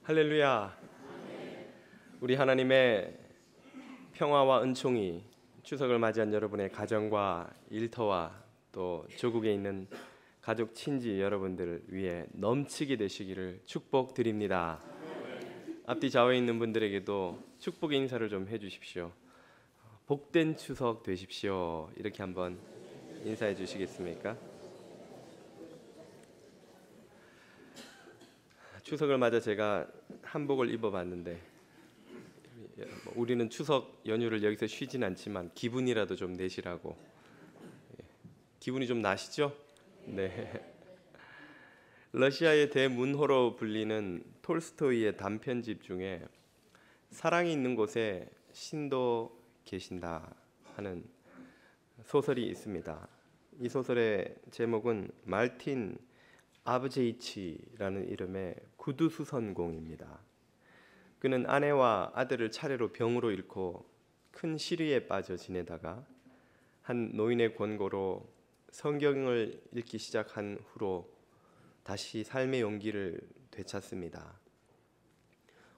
할렐루야. 우리 하나님의 평화와 은총이 추석을 맞이한 여러분의 가정과 일터와 또 조국에 있는 가족 친지 여러분들을 위해 넘치게 되시기를 축복드립니다. 앞뒤 좌우에 있는 분들에게도 축복의 인사를 좀 해주십시오. 복된 추석 되십시오. 이렇게 한번 인사해 주시겠습니까? 추석을 맞아 제가 한복을 입어봤는데 우리는 추석 연휴를 여기서 쉬진 않지만 기분이라도 좀 내시라고. 기분이 좀 나시죠? 네. 러시아의 대문호로 불리는 톨스토이의 단편집 중에 사랑이 있는 곳에 신도 계신다 하는 소설이 있습니다. 이 소설의 제목은 말틴 아브제이치라는 이름의 구두수선공입니다. 그는 아내와 아들을 차례로 병으로 잃고 큰 시리에 빠져 지내다가 한 노인의 권고로 성경을 읽기 시작한 후로 다시 삶의 용기를 되찾습니다.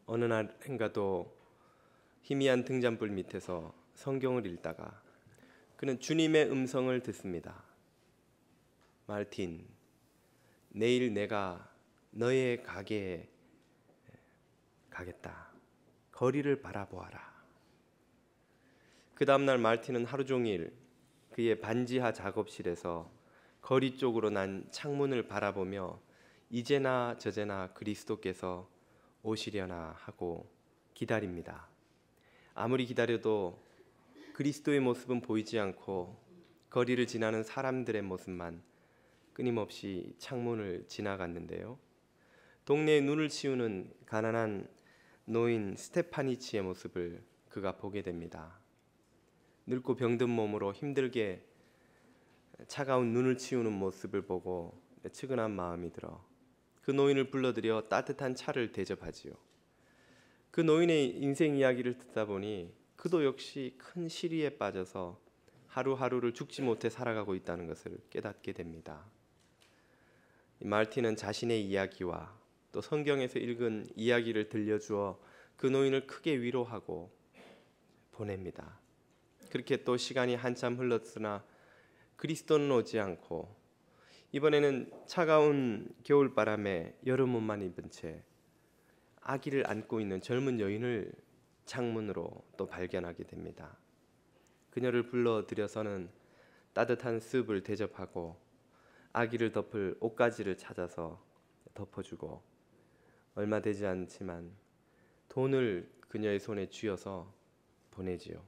어느 날 행가도 희미한 등잔불 밑에서 성경을 읽다가 그는 주님의 음성을 듣습니다. 말틴, 내일 내가 너의 가게에 가겠다. 거리를 바라보아라. 그 다음날 말틴은 하루 종일 그의 반지하 작업실에서 거리 쪽으로 난 창문을 바라보며 이제나 저제나 그리스도께서 오시려나 하고 기다립니다. 아무리 기다려도 그리스도의 모습은 보이지 않고 거리를 지나는 사람들의 모습만 끊임없이 창문을 지나갔는데요. 동네에 눈을 치우는 가난한 노인 스테파니치의 모습을 그가 보게 됩니다. 늙고 병든 몸으로 힘들게 차가운 눈을 치우는 모습을 보고 측은한 마음이 들어 그 노인을 불러들여 따뜻한 차를 대접하지요. 그 노인의 인생 이야기를 듣다 보니 그도 역시 큰 시리에 빠져서 하루하루를 죽지 못해 살아가고 있다는 것을 깨닫게 됩니다. 말틴은 자신의 이야기와 또 성경에서 읽은 이야기를 들려주어 그 노인을 크게 위로하고 보냅니다. 그렇게 또 시간이 한참 흘렀으나 그리스도는 오지 않고 이번에는 차가운 겨울바람에 여름 옷만 입은 채 아기를 안고 있는 젊은 여인을 창문으로 또 발견하게 됩니다. 그녀를 불러들여서는 따뜻한 습을 대접하고 아기를 덮을 옷가지를 찾아서 덮어주고 얼마 되지 않지만 돈을 그녀의 손에 쥐어서 보내지요.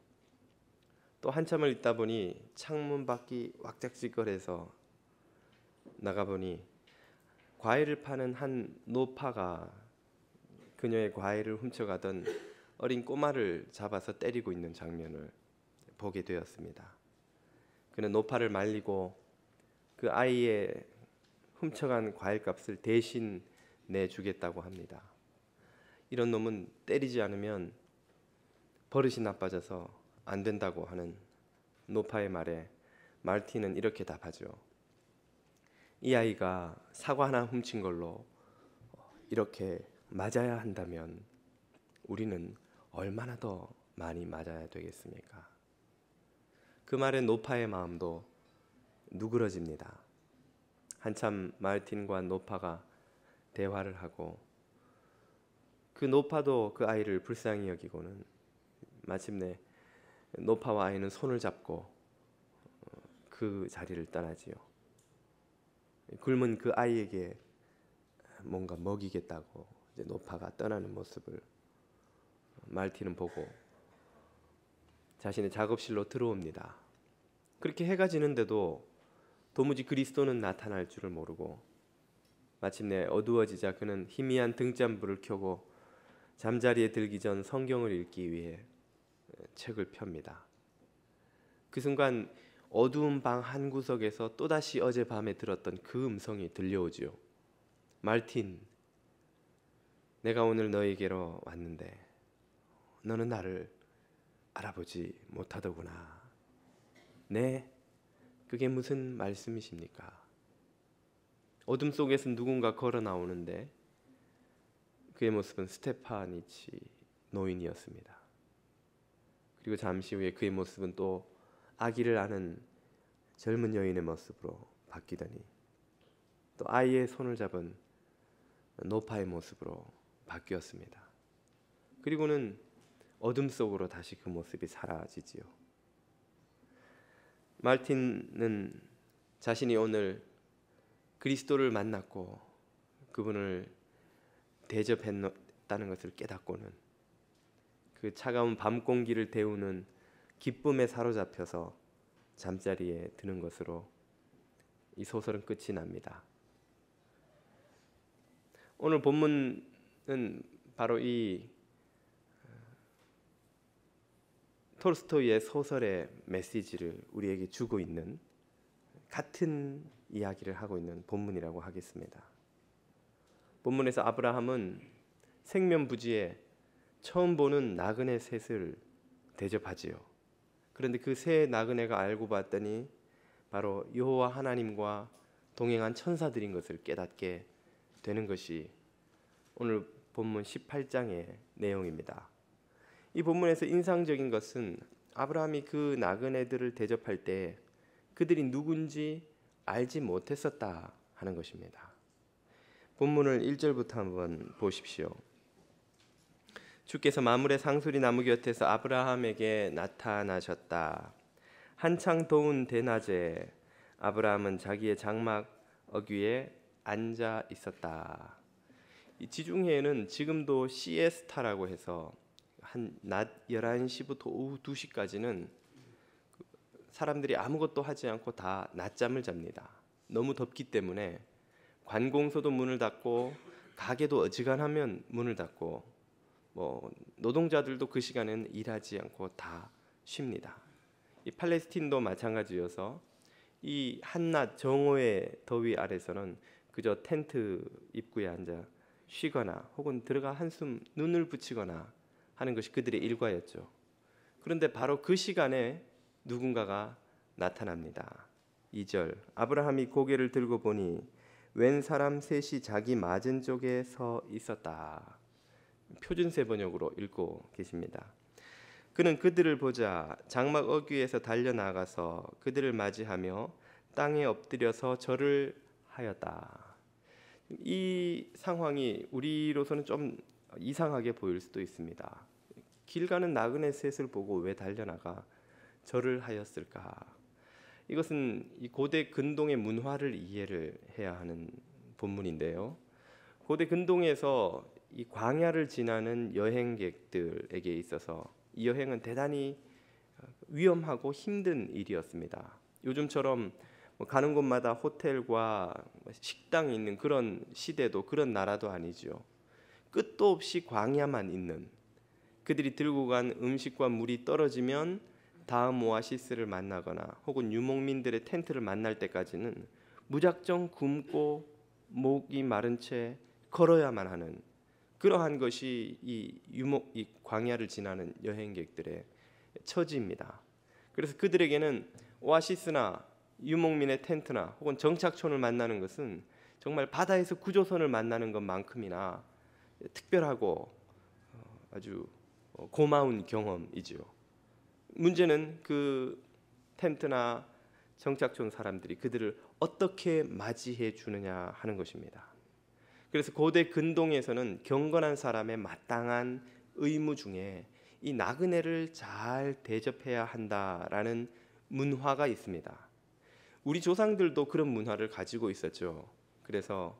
또 한참을 있다 보니 창문 밖이 왁작지껄해서 나가보니 과일을 파는 한 노파가 그녀의 과일을 훔쳐가던 어린 꼬마를 잡아서 때리고 있는 장면을 보게 되었습니다. 그는 노파를 말리고 그 아이의 훔쳐간 과일값을 대신 내주겠다고 합니다. 이런 놈은 때리지 않으면 버릇이 나빠져서 안 된다고 하는 노파의 말에 말틴은 이렇게 답하죠. 이 아이가 사과 하나 훔친 걸로 이렇게 맞아야 한다면 우리는 얼마나 더 많이 맞아야 되겠습니까? 그 말에 노파의 마음도 누그러집니다. 한참 말틴과 노파가 대화를 하고 그 노파도 그 아이를 불쌍히 여기고는 마침내 노파와 아이는 손을 잡고 그 자리를 떠나지요. 굶은 그 아이에게 뭔가 먹이겠다고 이제 노파가 떠나는 모습을 말틴은 보고 자신의 작업실로 들어옵니다. 그렇게 해가 지는데도 도무지 그리스도는 나타날 줄을 모르고 마침내 어두워지자 그는 희미한 등잔불을 켜고 잠자리에 들기 전 성경을 읽기 위해 책을 펴니다. 그 순간 어두운 방 한 구석에서 또다시 어젯밤에 들었던 그 음성이 들려오지요. 말틴, 내가 오늘 너에게로 왔는데 너는 나를 알아보지 못하더구나. 네, 그게 무슨 말씀이십니까? 어둠 속에서 누군가 걸어 나오는데 그의 모습은 스테파니치 노인이었습니다. 그리고 잠시 후에 그의 모습은 또 아기를 아는 젊은 여인의 모습으로 바뀌더니 또 아이의 손을 잡은 노파의 모습으로 바뀌었습니다. 그리고는 어둠 속으로 다시 그 모습이 사라지지요. 말틴은 자신이 오늘 그리스도를 만났고 그분을 대접했다는 것을 깨닫고는 그 차가운 밤 공기를 데우는 기쁨에 사로잡혀서 잠자리에 드는 것으로 이 소설은 끝이 납니다. 오늘 본문은 바로 이 톨스토이의 소설의 메시지를 우리에게 주고 있는 같은 이야기를 하고 있는 본문이라고 하겠습니다. 본문에서 아브라함은 생면부지에 처음 보는 나그네 셋을 대접하지요. 그런데 그 세 나그네가 알고 봤더니 바로 여호와 하나님과 동행한 천사들인 것을 깨닫게 되는 것이 오늘 본문 18장의 내용입니다. 이 본문에서 인상적인 것은 아브라함이 그 나그네들을 대접할 때 그들이 누군지 알지 못했었다 하는 것입니다. 본문을 1절부터 한번 보십시오. 주께서 마물의 상수리 나무 곁에서 아브라함에게 나타나셨다. 한창 더운 대낮에 아브라함은 자기의 장막 어귀에 앉아 있었다. 이 지중해에는 지금도 시에스타라고 해서 한 낮 11시부터 오후 2시까지는 사람들이 아무것도 하지 않고 다 낮잠을 잡니다. 너무 덥기 때문에 관공서도 문을 닫고 가게도 어지간하면 문을 닫고 노동자들도 그 시간에는 일하지 않고 다 쉽니다. 이 팔레스틴도 마찬가지여서 이 한낮 정오의 더위 아래서는 그저 텐트 입구에 앉아 쉬거나 혹은 들어가 한숨 눈을 붙이거나 하는 것이 그들의 일과였죠. 그런데 바로 그 시간에 누군가가 나타납니다. 2절 아브라함이 고개를 들고 보니 웬 사람 셋이 자기 맞은쪽에 서 있었다. 표준세 번역으로 읽고 계십니다. 그는 그들을 보자 장막 어귀에서 달려나가서 그들을 맞이하며 땅에 엎드려서 절을 하였다. 이 상황이 우리로서는 좀 이상하게 보일 수도 있습니다. 길 가는 나그네 셋을 보고 왜 달려나가 절을 하였을까? 이것은 이 고대 근동의 문화를 이해를 해야 하는 본문인데요. 고대 근동에서 이 광야를 지나는 여행객들에게 있어서 이 여행은 대단히 위험하고 힘든 일이었습니다. 요즘처럼 가는 곳마다 호텔과 식당이 있는 그런 시대도 그런 나라도 아니죠. 끝도 없이 광야만 있는, 그들이 들고 간 음식과 물이 떨어지면 다음 오아시스를 만나거나 혹은 유목민들의 텐트를 만날 때까지는 무작정 굶고 목이 마른 채 걸어야만 하는 그러한 것이 이 광야를 지나는 여행객들의 처지입니다. 그래서 그들에게는 오아시스나 유목민의 텐트나 혹은 정착촌을 만나는 것은 정말 바다에서 구조선을 만나는 것만큼이나 특별하고 아주 고마운 경험이죠. 문제는 그 텐트나 정착촌 사람들이 그들을 어떻게 맞이해 주느냐 하는 것입니다. 그래서 고대 근동에서는 경건한 사람의 마땅한 의무 중에 이 나그네를 잘 대접해야 한다라는 문화가 있습니다. 우리 조상들도 그런 문화를 가지고 있었죠. 그래서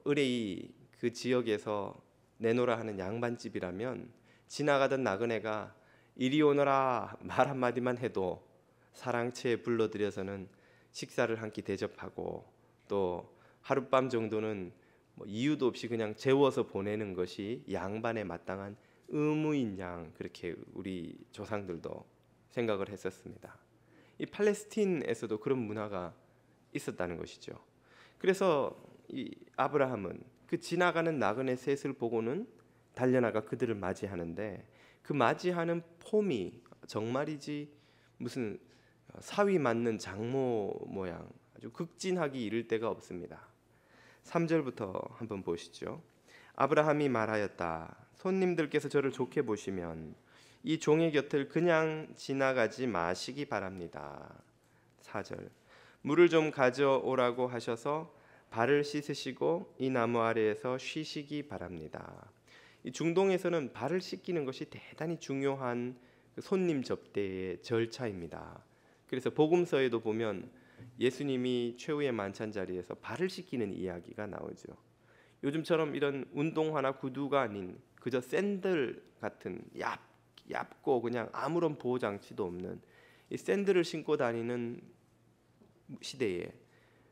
의뢰이 그 지역에서 내놓으라 하는 양반집이라면 지나가던 나그네가 이리 오너라 말 한마디만 해도 사랑채에 불러들여서는 식사를 한 끼 대접하고 또 하룻밤 정도는 이유도 없이 그냥 재워서 보내는 것이 양반에 마땅한 의무인 양, 그렇게 우리 조상들도 생각을 했었습니다. 이 팔레스틴에서도 그런 문화가 있었다는 것이죠. 그래서 이 아브라함은 그 지나가는 나그네 셋을 보고는 달려나가 그들을 맞이하는데 그 맞이하는 폼이 정말이지 무슨 사위 맞는 장모 모양, 아주 극진하기 이를 데가 없습니다. 3절부터 한번 보시죠. 아브라함이 말하였다. 손님들께서 저를 좋게 보시면 이 종의 곁을 그냥 지나가지 마시기 바랍니다. 4절. 물을 좀 가져오라고 하셔서 발을 씻으시고 이 나무 아래에서 쉬시기 바랍니다. 이 중동에서는 발을 씻기는 것이 대단히 중요한 손님 접대의 절차입니다. 그래서 복음서에도 보면 예수님이 최후의 만찬 자리에서 발을 씻기는 이야기가 나오죠. 요즘처럼 이런 운동화나 구두가 아닌 그저 샌들 같은 얇고 그냥 아무런 보호 장치도 없는 이 샌들을 신고 다니는 시대에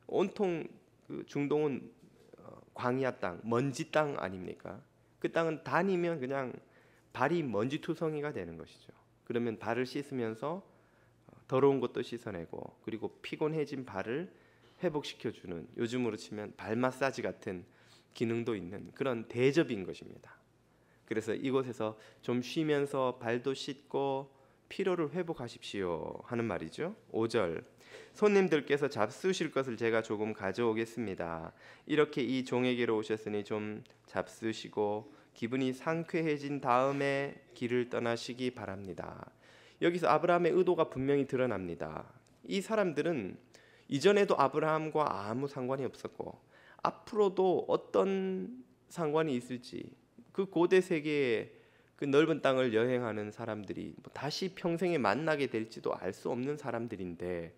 온통 그 중동은 광야 땅, 먼지 땅 아닙니까? 그 땅은 다니면 그냥 발이 먼지투성이가 되는 것이죠. 그러면 발을 씻으면서 더러운 것도 씻어내고 그리고 피곤해진 발을 회복시켜주는, 요즘으로 치면 발 마사지 같은 기능도 있는 그런 대접인 것입니다. 그래서 이곳에서 좀 쉬면서 발도 씻고 피로를 회복하십시오 하는 말이죠. 5절. 손님들께서 잡수실 것을 제가 조금 가져오겠습니다. 이렇게 이 종에게로 오셨으니 좀 잡수시고 기분이 상쾌해진 다음에 길을 떠나시기 바랍니다. 여기서 아브라함의 의도가 분명히 드러납니다. 이 사람들은 이전에도 아브라함과 아무 상관이 없었고 앞으로도 어떤 상관이 있을지, 그 고대 세계의 그 넓은 땅을 여행하는 사람들이 다시 평생에 만나게 될지도 알 수 없는 사람들인데,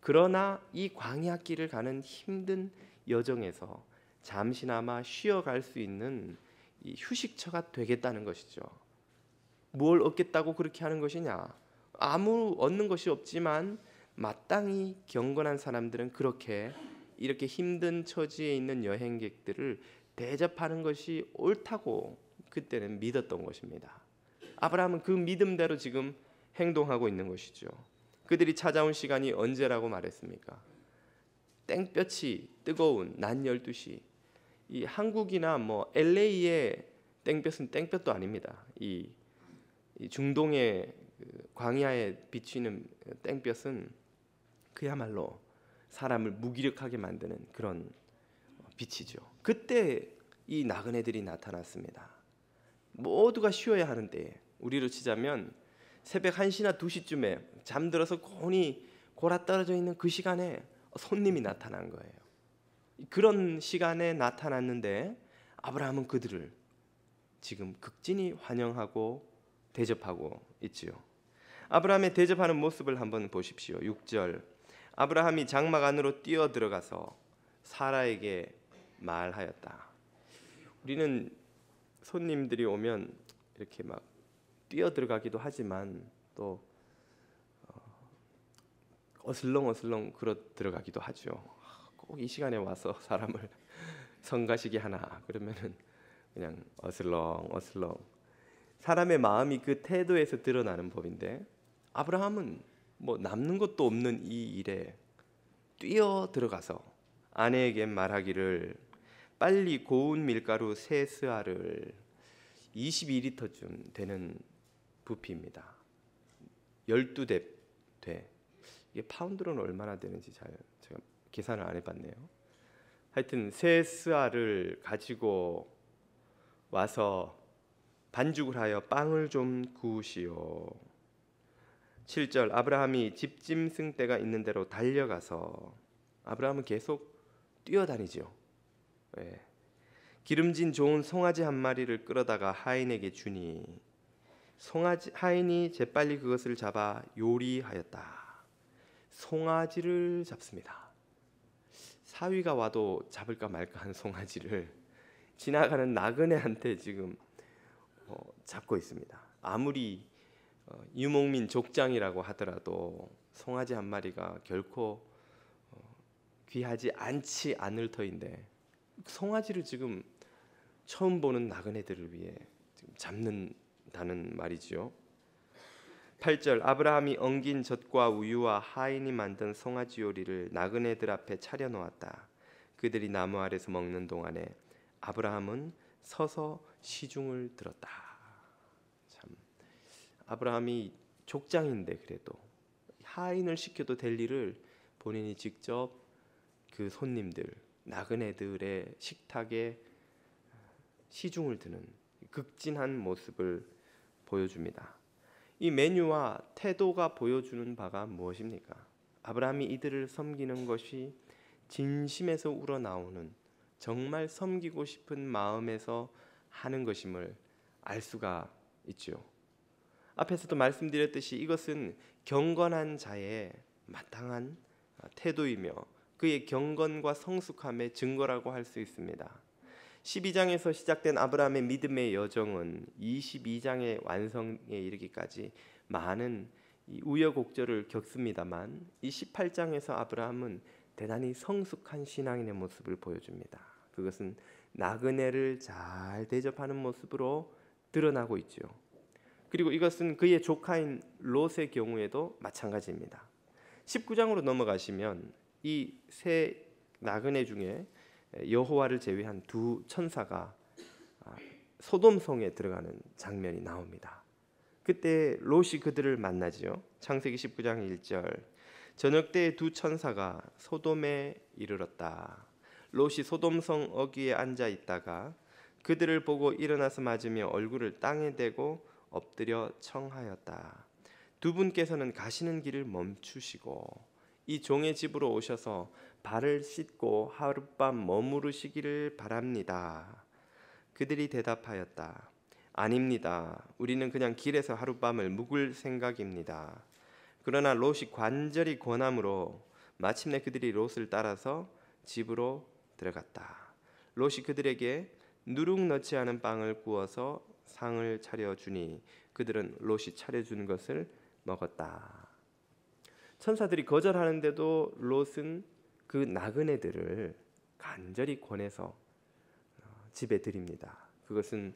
그러나 이 광야길을 가는 힘든 여정에서 잠시나마 쉬어갈 수 있는 이 휴식처가 되겠다는 것이죠. 뭘 얻겠다고 그렇게 하는 것이냐? 아무 얻는 것이 없지만 마땅히 경건한 사람들은 그렇게 이렇게 힘든 처지에 있는 여행객들을 대접하는 것이 옳다고 그때는 믿었던 것입니다. 아브라함은 그 믿음대로 지금 행동하고 있는 것이죠. 그들이 찾아온 시간이 언제라고 말했습니까? 땡볕이 뜨거운 낮 12시. 이 한국이나 뭐 LA의 땡볕은 땡볕도 아닙니다. 이 중동의 그 광야에 비치는 땡볕은 그야말로 사람을 무기력하게 만드는 그런 빛이죠. 그때 이 나그네들이 나타났습니다. 모두가 쉬어야 하는 때에, 우리로 치자면 새벽 1시나 2시쯤에 잠들어서 곤히 골아떨어져 있는 그 시간에 손님이 나타난 거예요. 그런 시간에 나타났는데 아브라함은 그들을 지금 극진히 환영하고 대접하고 있지요. 아브라함의 대접하는 모습을 한번 보십시오. 6절. 아브라함이 장막 안으로 뛰어 들어가서 사라에게 말하였다. 우리는 손님들이 오면 이렇게 막 뛰어 들어가기도 하지만 또 어슬렁어슬렁 걸어 들어가기도 하죠. 꼭 이 시간에 와서 사람을 성가시게 하나 그러면은 그냥 어슬렁어슬렁. 사람의 마음이 그 태도에서 드러나는 법인데, 아브라함은 뭐 남는 것도 없는 이 일에 뛰어 들어가서 아내에게 말하기를 빨리 고운 밀가루 3스아를 22리터쯤 되는 부피입니다. 12대 돼. 이게 파운드로는 얼마나 되는지 제가 계산을 안 해봤네요. 하여튼 3스아를 가지고 와서 반죽을 하여 빵을 좀 구우시오. 7절. 아브라함이 집짐승 떼가 있는 대로 달려가서, 아브라함은 계속 뛰어다니죠. 예. 기름진 좋은 송아지 한 마리를 끌어다가 하인에게 주니 하인이 재빨리 그것을 잡아 요리하였다. 송아지를 잡습니다. 사위가 와도 잡을까 말까 한 송아지를 지나가는 나그네한테 지금 잡고 있습니다. 아무리 유목민 족장이라고 하더라도 송아지 한 마리가 결코 귀하지 않을 터인데 송아지를 지금 처음 보는 나그네들을 위해 지금 잡는다는 말이지요. 8절. 아브라함이 엉긴 젖과 우유와 하인이 만든 송아지 요리를 나그네들 앞에 차려놓았다. 그들이 나무 아래서 먹는 동안에 아브라함은 서서 시중을 들었다. 참, 아브라함이 족장인데 그래도 하인을 시켜도 될 일을 본인이 직접 그 손님들, 나그네들의 식탁에 시중을 드는 극진한 모습을 보여줍니다. 이 메뉴와 태도가 보여주는 바가 무엇입니까? 아브라함이 이들을 섬기는 것이 진심에서 우러나오는 정말 섬기고 싶은 마음에서 하는 것임을 알 수가 있죠. 앞에서도 말씀드렸듯이 이것은 경건한 자의 마땅한 태도이며 그의 경건과 성숙함의 증거라고 할 수 있습니다. 12장에서 시작된 아브라함의 믿음의 여정은 22장의 완성에 이르기까지 많은 우여곡절을 겪습니다만 이 18장에서 아브라함은 대단히 성숙한 신앙인의 모습을 보여줍니다. 그것은 나그네를 잘 대접하는 모습으로 드러나고 있죠. 그리고 이것은 그의 조카인 롯의 경우에도 마찬가지입니다. 19장으로 넘어가시면 이 세 나그네 중에 여호와를 제외한 두 천사가 소돔성에 들어가는 장면이 나옵니다. 그때 롯이 그들을 만나지요. 창세기 19장 1절. 저녁 때 두 천사가 소돔에 이르렀다. 롯이 소돔성 어귀에 앉아 있다가 그들을 보고 일어나서 맞으며 얼굴을 땅에 대고 엎드려 청하였다. 두 분께서는 가시는 길을 멈추시고 이 종의 집으로 오셔서 발을 씻고 하룻밤 머무르시기를 바랍니다. 그들이 대답하였다. 아닙니다. 우리는 그냥 길에서 하룻밤을 묵을 생각입니다. 그러나 롯이 간절히 권함으로 마침내 그들이 롯을 따라서 집으로 들어갔다. 롯이 그들에게 누룩 넣지 않은 빵을 구워서 상을 차려주니 그들은 롯이 차려준 것을 먹었다. 천사들이 거절하는데도 롯은 그 나그네들을 간절히 권해서 집에 들입니다. 그것은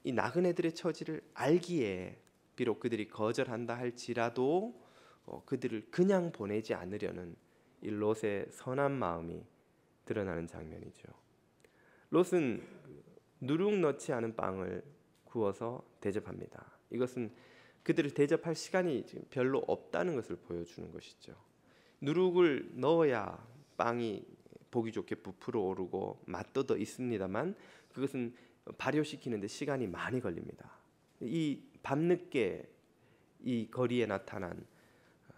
이 나그네들의 처지를 알기에 비록 그들이 거절한다 할지라도 그들을 그냥 보내지 않으려는 이 롯의 선한 마음이 드러나는 장면이죠. 롯은 누룩 넣지 않은 빵을 구워서 대접합니다. 이것은 그들을 대접할 시간이 지금 별로 없다는 것을 보여주는 것이죠. 누룩을 넣어야 빵이 보기 좋게 부풀어 오르고 맛도 더 있습니다만 그것은 발효시키는데 시간이 많이 걸립니다. 이 밤늦게 이 거리에 나타난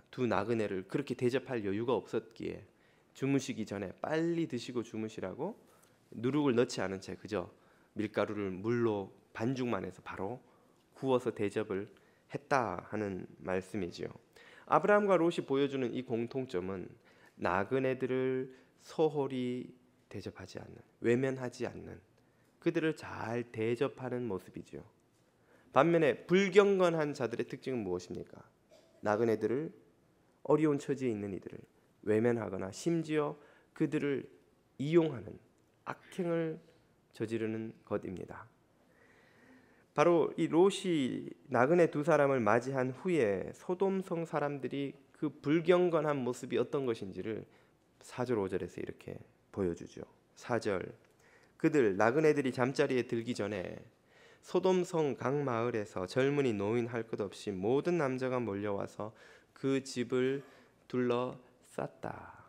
두 나그네를 그렇게 대접할 여유가 없었기에 주무시기 전에 빨리 드시고 주무시라고 누룩을 넣지 않은 채 그저 밀가루를 물로 반죽만 해서 바로 구워서 대접을 했다 하는 말씀이지요. 아브라함과 롯이 보여주는 이 공통점은 나그네들을 소홀히 대접하지 않는, 외면하지 않는, 그들을 잘 대접하는 모습이지요. 반면에 불경건한 자들의 특징은 무엇입니까? 나그네들을, 어려운 처지에 있는 이들을 외면하거나 심지어 그들을 이용하는 악행을 저지르는 것입니다. 바로 이 롯이 나그네 두 사람을 맞이한 후에 소돔성 사람들이 그 불경건한 모습이 어떤 것인지를 4절 5절에서 이렇게 보여주죠. 4절. 그들 나그네들이 잠자리에 들기 전에 소돔성 각 마을에서 젊은이 노인 할 것 없이 모든 남자가 몰려와서 그 집을 둘러쌌다.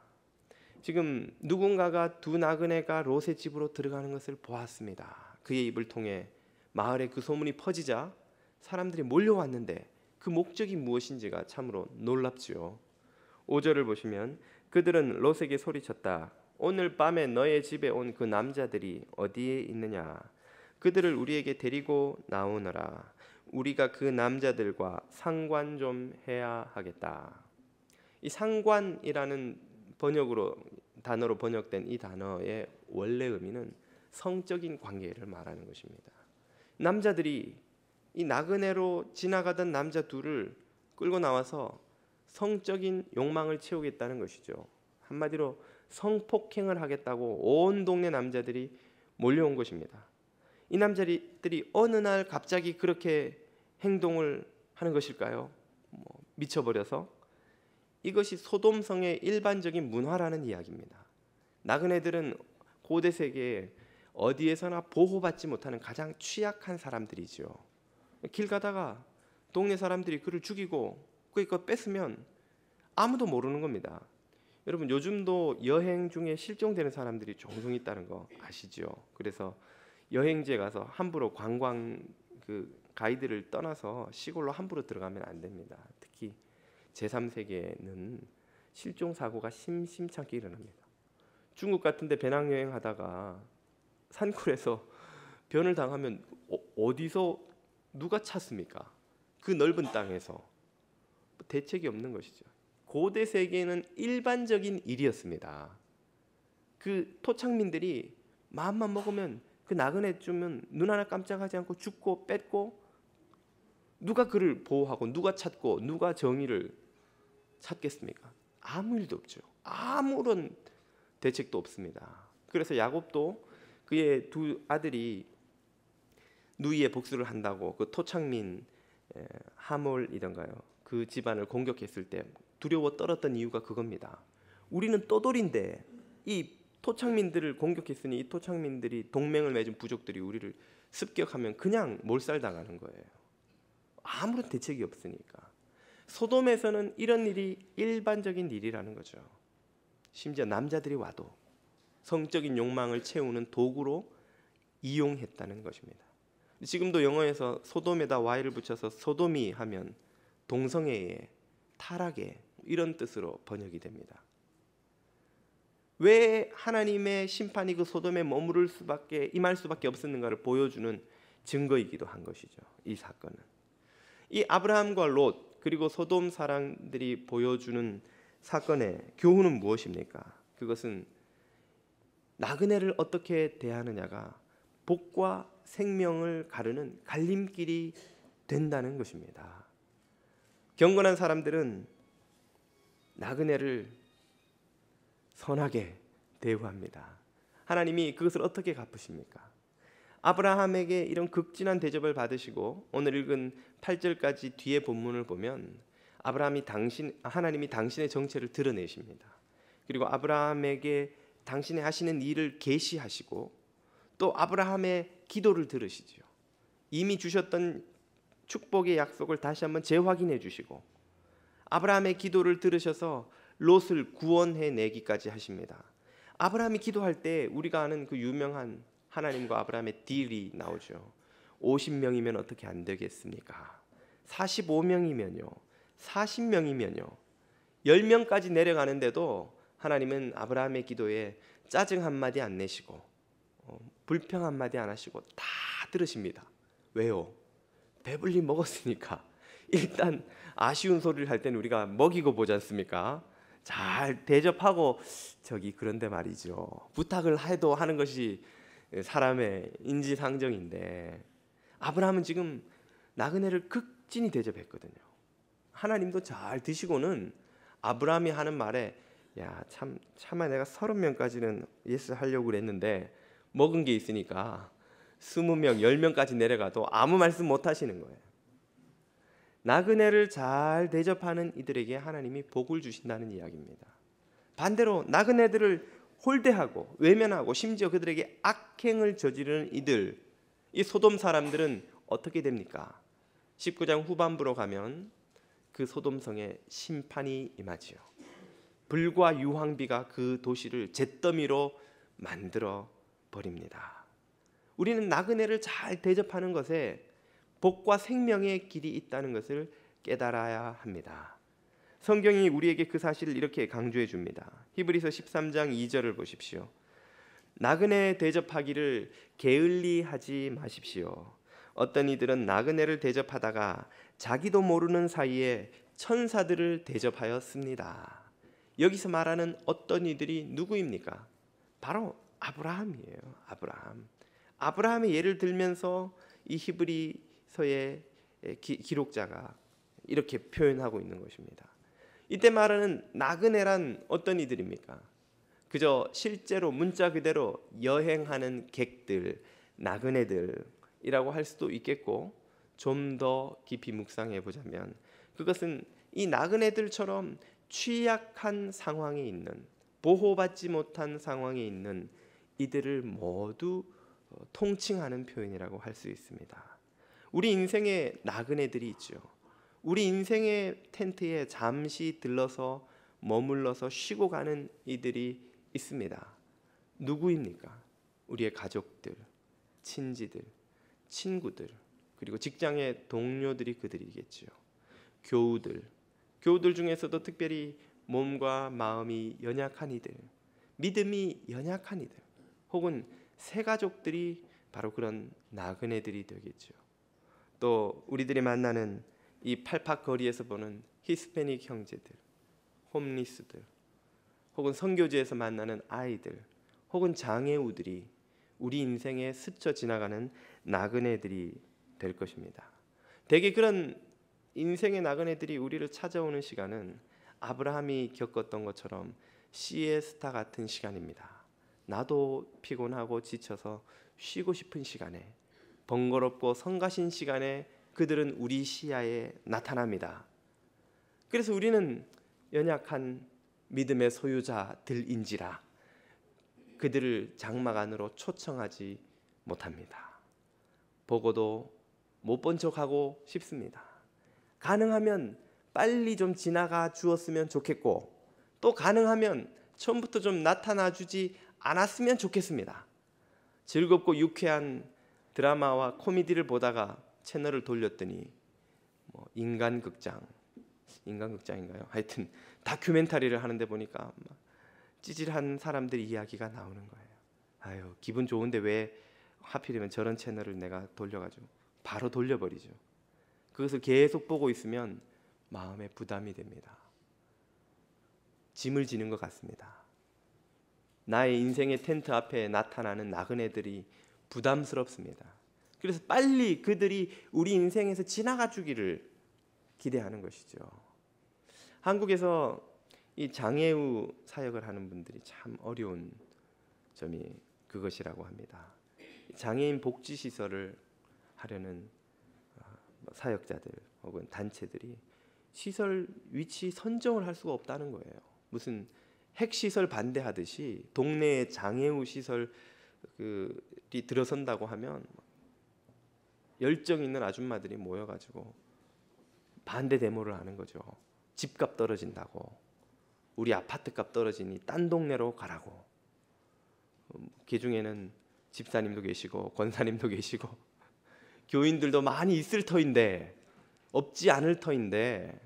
지금 누군가가 두 나그네가 롯의 집으로 들어가는 것을 보았습니다. 그의 입을 통해 마을에 그 소문이 퍼지자 사람들이 몰려왔는데 그 목적이 무엇인지가 참으로 놀랍지요. 5절을 보시면 그들은 롯에게 소리쳤다. 오늘 밤에 너의 집에 온 그 남자들이 어디에 있느냐? 그들을 우리에게 데리고 나오너라. 우리가 그 남자들과 상관 좀 해야 하겠다. 이 상관이라는 단어로 번역된 이 단어의 원래 의미는 성적인 관계를 말하는 것입니다. 남자들이 이 나그네로 지나가던 남자 둘을 끌고 나와서 성적인 욕망을 채우겠다는 것이죠. 한마디로 성폭행을 하겠다고 온 동네 남자들이 몰려온 것입니다. 이 남자들이 어느 날 갑자기 그렇게 행동을 하는 것일까요? 미쳐버려서? 이것이 소돔성의 일반적인 문화라는 이야기입니다. 나그네들은 고대 세계에 어디에서나 보호받지 못하는 가장 취약한 사람들이죠. 길 가다가 동네 사람들이 그를 죽이고 그걸 뺏으면 아무도 모르는 겁니다. 여러분 요즘도 여행 중에 실종되는 사람들이 종종 있다는 거 아시죠? 그래서 여행지에 가서 함부로 관광 가이드를 떠나서 시골로 함부로 들어가면 안 됩니다. 특히 제3세계는 실종 사고가 심심찮게 일어납니다. 중국 같은데 배낭여행 하다가 산골에서 변을 당하면 어디서 누가 찾습니까? 그 넓은 땅에서 대책이 없는 것이죠. 고대 세계는 일반적인 일이었습니다. 그 토착민들이 마음만 먹으면 그 나그네 주면 눈 하나 깜짝하지 않고 죽고 뺏고, 누가 그를 보호하고 누가 찾고 누가 정의를 찾겠습니까? 아무 일도 없죠. 아무런 대책도 없습니다. 그래서 야곱도 그의 두 아들이 누이의 복수를 한다고 그 토착민 하몰이던가요, 그 집안을 공격했을 때 두려워 떨었던 이유가 그겁니다. 우리는 떠돌인데 이 토착민들을 공격했으니 이 토착민들이 동맹을 맺은 부족들이 우리를 습격하면 그냥 몰살당하는 거예요. 아무런 대책이 없으니까. 소돔에서는 이런 일이 일반적인 일이라는 거죠. 심지어 남자들이 와도 성적인 욕망을 채우는 도구로 이용했다는 것입니다. 지금도 영어에서 소돔에다 Y를 붙여서 소돔이 하면 동성애의, 타락의 이런 뜻으로 번역이 됩니다. 왜 하나님의 심판이 그 소돔에 임할 수밖에 없었는가를 보여주는 증거이기도 한 것이죠. 이 사건은. 이 아브라함과 롯 그리고 소돔 사람들이 보여주는 사건의 교훈은 무엇입니까? 그것은 나그네를 어떻게 대하느냐가 복과 생명을 가르는 갈림길이 된다는 것입니다. 경건한 사람들은 나그네를 선하게 대우합니다. 하나님이 그것을 어떻게 갚으십니까? 아브라함에게 이런 극진한 대접을 받으시고 오늘 읽은 8절까지 뒤에 본문을 보면 하나님이 당신의 정체를 드러내십니다. 그리고 아브라함에게 당신의 하시는 일을 계시하시고 또 아브라함의 기도를 들으시죠. 이미 주셨던 축복의 약속을 다시 한번 재확인해 주시고 아브라함의 기도를 들으셔서 롯을 구원해 내기까지 하십니다. 아브라함이 기도할 때 우리가 아는 그 유명한 하나님과 아브라함의 딜이 나오죠. 50명이면 어떻게 안 되겠습니까? 45명이면요, 40명이면요, 10명까지 내려가는데도 하나님은 아브라함의 기도에 짜증 한마디 안 내시고 불평 한마디 안 하시고 다 들으십니다. 왜요? 배불리 먹었으니까. 일단 아쉬운 소리를 할 때는 우리가 먹이고 보지 않습니까? 잘 대접하고 그런데 말이죠, 부탁을 해도 하는 것이 사람의 인지상정인데 아브라함은 지금 나그네를 극진히 대접했거든요. 하나님도 잘 드시고는 아브라함이 하는 말에 차마 내가 30명까지는 예스 하려고 그랬는데 먹은 게 있으니까 20명, 10명까지 내려가도 아무 말씀 못 하시는 거예요. 나그네를 잘 대접하는 이들에게 하나님이 복을 주신다는 이야기입니다. 반대로 나그네들을 홀대하고 외면하고 심지어 그들에게 악행을 저지르는 이들, 이 소돔 사람들은 어떻게 됩니까? 19장 후반부로 가면 그 소돔성에 심판이 임하지요. 불과 유황비가 그 도시를 잿더미로 만들어 버립니다. 우리는 나그네를 잘 대접하는 것에 복과 생명의 길이 있다는 것을 깨달아야 합니다. 성경이 우리에게 그 사실을 이렇게 강조해 줍니다. 히브리서 13장 2절을 보십시오. 나그네 대접하기를 게을리하지 마십시오. 어떤 이들은 나그네를 대접하다가 자기도 모르는 사이에 천사들을 대접하였습니다. 여기서 말하는 어떤 이들이 누구입니까? 바로 아브라함이에요. 아브라함의 예를 들면서 이 히브리서의 기록자가 이렇게 표현하고 있는 것입니다. 이때 말하는 나그네란 어떤 이들입니까? 그저 실제로 문자 그대로 여행하는 객들, 나그네들이라고 할 수도 있겠고, 좀 더 깊이 묵상해 보자면 그것은 이 나그네들처럼 취약한 상황에 있는, 보호받지 못한 상황에 있는 이들을 모두 통칭하는 표현이라고 할 수 있습니다. 우리 인생에 나그네들이 있죠. 우리 인생의 텐트에 잠시 들러서 머물러서 쉬고 가는 이들이 있습니다. 누구입니까? 우리의 가족들, 친지들, 친구들, 그리고 직장의 동료들이 그들이겠지요. 교우들 중에서도 특별히 몸과 마음이 연약한 이들, 믿음이 연약한 이들, 혹은 새가족들이 바로 그런 나그네들이 되겠죠. 또 우리들이 만나는 이 팔팍 거리에서 보는 히스패닉 형제들, 홈리스들, 혹은 선교지에서 만나는 아이들, 혹은 장애우들이 우리 인생에 스쳐 지나가는 나그네들이 될 것입니다. 대개 그런 인생의 나그네들이 우리를 찾아오는 시간은 아브라함이 겪었던 것처럼 시에스타 같은 시간입니다. 나도 피곤하고 지쳐서 쉬고 싶은 시간에, 번거롭고 성가신 시간에 그들은 우리 시야에 나타납니다. 그래서 우리는 연약한 믿음의 소유자들인지라 그들을 장막 안으로 초청하지 못합니다. 보고도 못 본 척하고 싶습니다. 가능하면 빨리 좀 지나가 주었으면 좋겠고, 또 가능하면 처음부터 좀 나타나 주지 않았으면 좋겠습니다. 즐겁고 유쾌한 드라마와 코미디를 보다가 채널을 돌렸더니 인간극장인가요? 하여튼 다큐멘터리를 하는데 보니까 찌질한 사람들 이야기가 나오는 거예요. 아유, 기분 좋은데 왜 하필이면 저런 채널을 내가 돌려가지고 바로 돌려버리죠. 그것을 계속 보고 있으면 마음에 부담이 됩니다. 짐을 지는 것 같습니다. 나의 인생의 텐트 앞에 나타나는 나그네들이 부담스럽습니다. 그래서 빨리 그들이 우리 인생에서 지나가 주기를 기대하는 것이죠. 한국에서 이 장애우 사역을 하는 분들이 참 어려운 점이 그것이라고 합니다. 장애인 복지시설을 하려는 사역자들 혹은 단체들이 시설 위치 선정을 할 수가 없다는 거예요. 무슨 핵시설 반대하듯이 동네에 장애우 시설이 들어선다고 하면 열정 있는 아줌마들이 모여가지고 반대 데모를 하는 거죠. 집값 떨어진다고, 우리 아파트값 떨어지니 딴 동네로 가라고. 그 중에는 집사님도 계시고 권사님도 계시고 교인들도 많이 있을 터인데, 없지 않을 터인데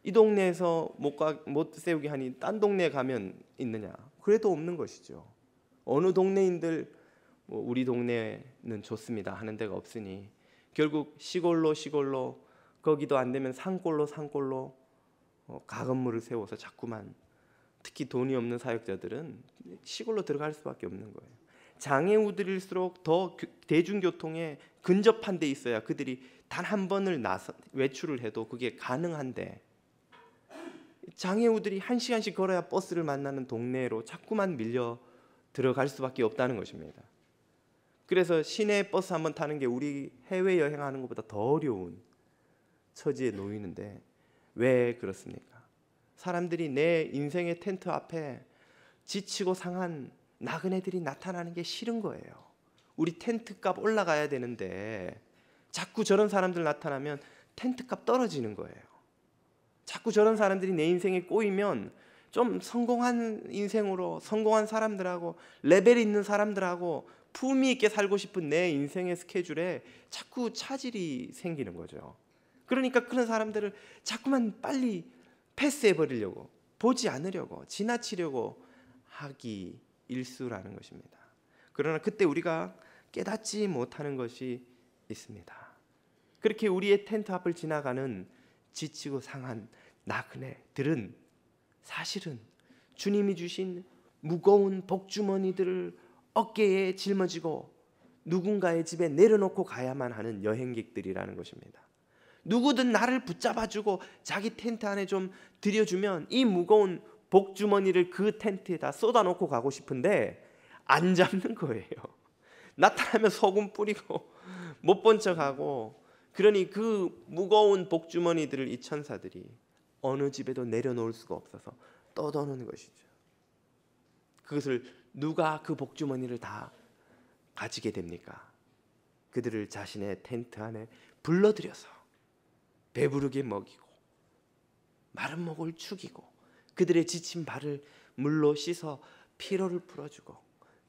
이 동네에서 못 세우게 하니 딴 동네에 가면 있느냐? 그래도 없는 것이죠. 어느 동네인들 우리 동네는 좋습니다 하는 데가 없으니 결국 시골로 거기도 안 되면 산골로 가건물을 세워서 자꾸만, 특히 돈이 없는 사역자들은 시골로 들어갈 수밖에 없는 거예요. 장애우들일수록 더 대중교통에 근접한 데 있어야 그들이 단 한 번을 외출을 해도 그게 가능한데, 장애우들이 1시간씩 걸어야 버스를 만나는 동네로 자꾸만 밀려 들어갈 수밖에 없다는 것입니다. 그래서 시내 버스 한번 타는 게 우리 해외여행하는 것보다 더 어려운 처지에 놓이는데 왜 그렇습니까? 사람들이 내 인생의 텐트 앞에 지치고 상한 나그네들이 나타나는 게 싫은 거예요. 우리 텐트값 올라가야 되는데 자꾸 저런 사람들 나타나면 텐트값 떨어지는 거예요. 자꾸 저런 사람들이 내 인생에 꼬이면 좀 성공한 인생으로, 성공한 사람들하고 레벨 있는 사람들하고 품위 있게 살고 싶은 내 인생의 스케줄에 자꾸 차질이 생기는 거죠. 그러니까 그런 사람들을 자꾸만 빨리 패스해버리려고, 보지 않으려고, 지나치려고 하기 일수라는 것입니다. 그러나 그때 우리가 깨닫지 못하는 것이 있습니다. 그렇게 우리의 텐트 앞을 지나가는 지치고 상한 나그네들은 사실은 주님이 주신 무거운 복주머니들을 어깨에 짊어지고 누군가의 집에 내려놓고 가야만 하는 여행객들이라는 것입니다. 누구든 나를 붙잡아주고 자기 텐트 안에 좀 들여주면 이 무거운 복주머니를 그 텐트에다 쏟아놓고 가고 싶은데 안 잡는 거예요. 나타나면 소금 뿌리고 못 본 척하고, 그러니 그 무거운 복주머니들을 이 천사들이 어느 집에도 내려놓을 수가 없어서 떠도는 것이죠. 그것을 누가 그 복주머니를 다 가지게 됩니까? 그들을 자신의 텐트 안에 불러들여서 배부르게 먹이고 마른 목을 축이고 그들의 지친 발을 물로 씻어 피로를 풀어주고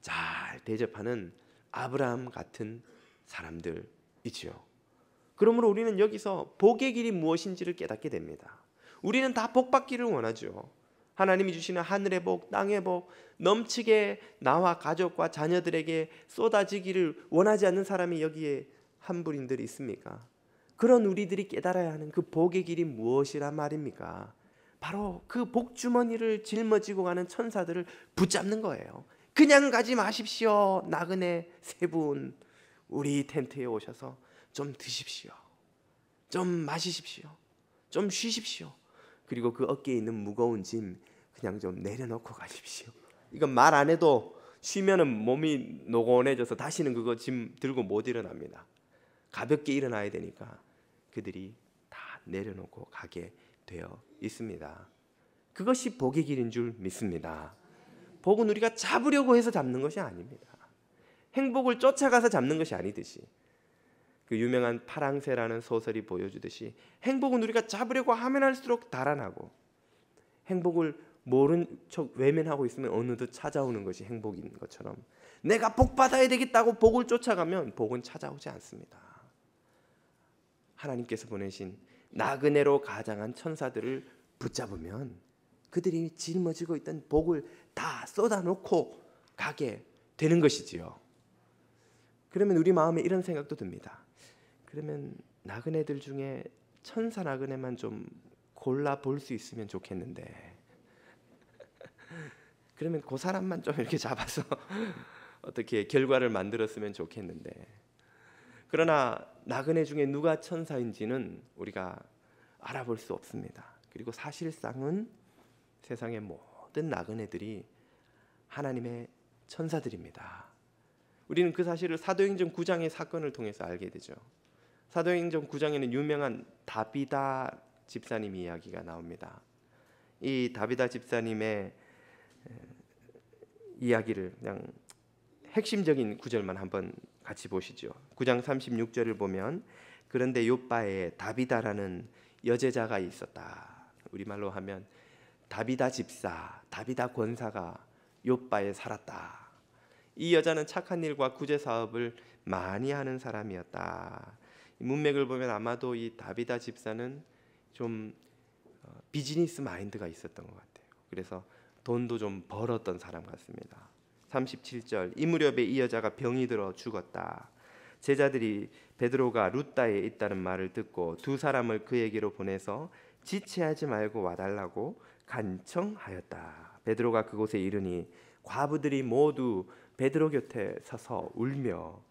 잘 대접하는 아브라함 같은 사람들이지요. 그러므로 우리는 여기서 복의 길이 무엇인지를 깨닫게 됩니다. 우리는 다 복받기를 원하죠. 하나님이 주시는 하늘의 복, 땅의 복 넘치게 나와 가족과 자녀들에게 쏟아지기를 원하지 않는 사람이 여기에 한 분들이 있습니까? 그런 우리들이 깨달아야 하는 그 복의 길이 무엇이란 말입니까? 바로 그 복주머니를 짊어지고 가는 천사들을 붙잡는 거예요. 그냥 가지 마십시오. 나그네 세 분 우리 텐트에 오셔서 좀 드십시오. 좀 마시십시오. 좀 쉬십시오. 그리고 그 어깨에 있는 무거운 짐 그냥 좀 내려놓고 가십시오. 이건 말 안 해도 쉬면은 몸이 노곤해져서 다시는 그거 짐 들고 못 일어납니다. 가볍게 일어나야 되니까 그들이 다 내려놓고 가게 되어 있습니다. 그것이 복의 길인 줄 믿습니다. 복은 우리가 잡으려고 해서 잡는 것이 아닙니다. 행복을 쫓아가서 잡는 것이 아니듯이 그 유명한 파랑새라는 소설이 보여주듯이 행복은 우리가 잡으려고 하면 할수록 달아나고 행복을 모른 척 외면하고 있으면 어느덧 찾아오는 것이 행복인 것처럼 내가 복 받아야 되겠다고 복을 쫓아가면 복은 찾아오지 않습니다. 하나님께서 보내신 나그네로 가장한 천사들을 붙잡으면 그들이 짊어지고 있던 복을 다 쏟아놓고 가게 되는 것이지요. 그러면 우리 마음에 이런 생각도 듭니다. 그러면 나그네들 중에 천사 나그네만 좀 골라 볼 수 있으면 좋겠는데 그러면 그 사람만 좀 이렇게 잡아서 어떻게 결과를 만들었으면 좋겠는데 그러나 나그네 중에 누가 천사인지는 우리가 알아볼 수 없습니다. 그리고 사실상은 세상의 모든 나그네들이 하나님의 천사들입니다. 우리는 그 사실을 사도행전 9장의 사건을 통해서 알게 되죠. 사도행전 9장에는 유명한 다비다 집사님 이야기가 나옵니다. 이 다비다 집사님의 이야기를 그냥 핵심적인 구절만 한번 같이 보시죠. 9장 36절을 보면 그런데 요바에 다비다라는 여제자가 있었다. 우리말로 하면 다비다 집사, 다비다 권사가 요바에 살았다. 이 여자는 착한 일과 구제 사업을 많이 하는 사람이었다. 문맥을 보면 아마도 이 다비다 집사는 좀 비즈니스 마인드가 있었던 것 같아요. 그래서 돈도 좀 벌었던 사람 같습니다. 37절 이 무렵에 이 여자가 병이 들어 죽었다. 제자들이 베드로가 루다에 있다는 말을 듣고 두 사람을 그에게로 보내서 지체하지 말고 와달라고 간청하였다. 베드로가 그곳에 이르니 과부들이 모두 베드로 곁에 서서 울며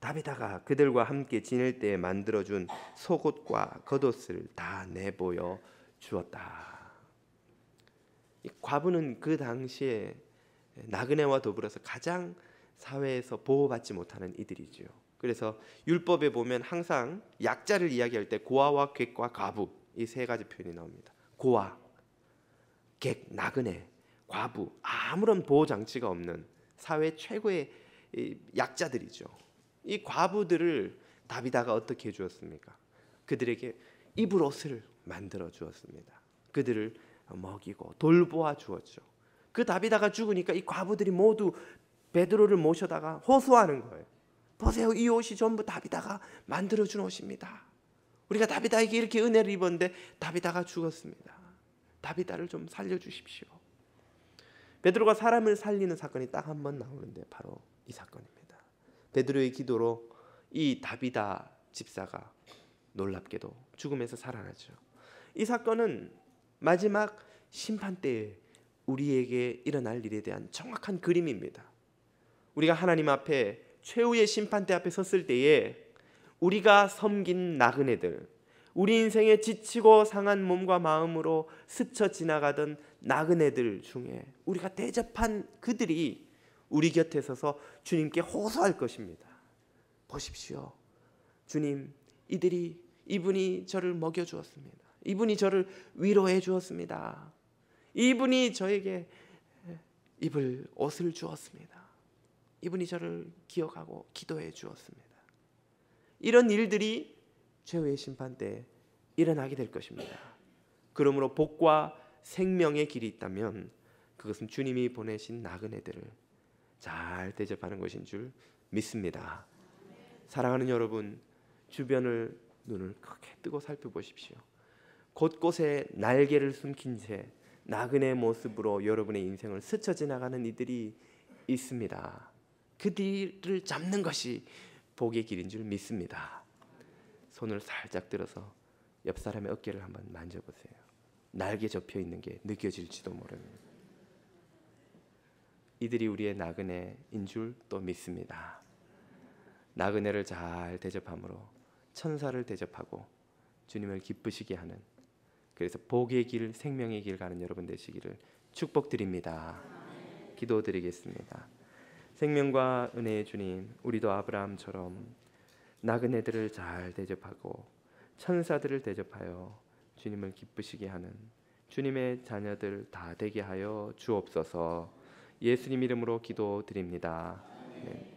다비다가 그들과 함께 지낼 때에 만들어준 속옷과 겉옷을 다 내보여 주었다. 이 과부는 그 당시에 나그네와 더불어서 가장 사회에서 보호받지 못하는 이들이지요. 그래서 율법에 보면 항상 약자를 이야기할 때 고아와 객과 과부 이 세 가지 표현이 나옵니다. 고아, 객, 나그네, 과부 아무런 보호 장치가 없는 사회 최고의 약자들이죠. 이 과부들을 다비다가 어떻게 해주었습니까? 그들에게 입을 옷을 만들어 주었습니다. 그들을 먹이고 돌보아 주었죠. 그 다비다가 죽으니까 이 과부들이 모두 베드로를 모셔다가 호소하는 거예요. 보세요, 이 옷이 전부 다비다가 만들어준 옷입니다. 우리가 다비다에게 이렇게 은혜를 입었는데 다비다가 죽었습니다. 다비다를 좀 살려주십시오. 베드로가 사람을 살리는 사건이 딱 한 번 나오는데 바로 이 사건입니다. 베드로의 기도로 이 다비다 집사가 놀랍게도 죽음에서 살아나죠. 이 사건은 마지막 심판 때에 우리에게 일어날 일에 대한 정확한 그림입니다. 우리가 하나님 앞에 최후의 심판대 앞에 섰을 때에 우리가 섬긴 나그네들, 우리 인생에 지치고 상한 몸과 마음으로 스쳐 지나가던 나그네들 중에 우리가 대접한 그들이 우리 곁에 서서 주님께 호소할 것입니다. 보십시오, 주님, 이분이 저를 먹여주었습니다. 이분이 저를 위로해 주었습니다. 이분이 저에게 입을 옷을 주었습니다. 이분이 저를 기억하고 기도해 주었습니다. 이런 일들이 최후의 심판 때 일어나게 될 것입니다. 그러므로 복과 생명의 길이 있다면 그것은 주님이 보내신 나그네들을 잘 대접하는 것인 줄 믿습니다. 사랑하는 여러분, 주변을 눈을 크게 뜨고 살펴보십시오. 곳곳에 날개를 숨긴 채 나그네의 모습으로 여러분의 인생을 스쳐 지나가는 이들이 있습니다. 그들을 잡는 것이 복의 길인 줄 믿습니다. 손을 살짝 들어서 옆 사람의 어깨를 한번 만져보세요. 날개 접혀 있는 게 느껴질지도 모릅니다. 이들이 우리의 나그네인 줄 또 믿습니다. 나그네를 잘 대접함으로 천사를 대접하고 주님을 기쁘시게 하는, 그래서 복의 길, 생명의 길 가는 여러분 되시기를 축복드립니다. 기도드리겠습니다. 생명과 은혜의 주님, 우리도 아브라함처럼 나그네들을 잘 대접하고 천사들을 대접하여 주님을 기쁘시게 하는 주님의 자녀들 다 되게 하여 주옵소서. 예수님 이름으로 기도드립니다. 네.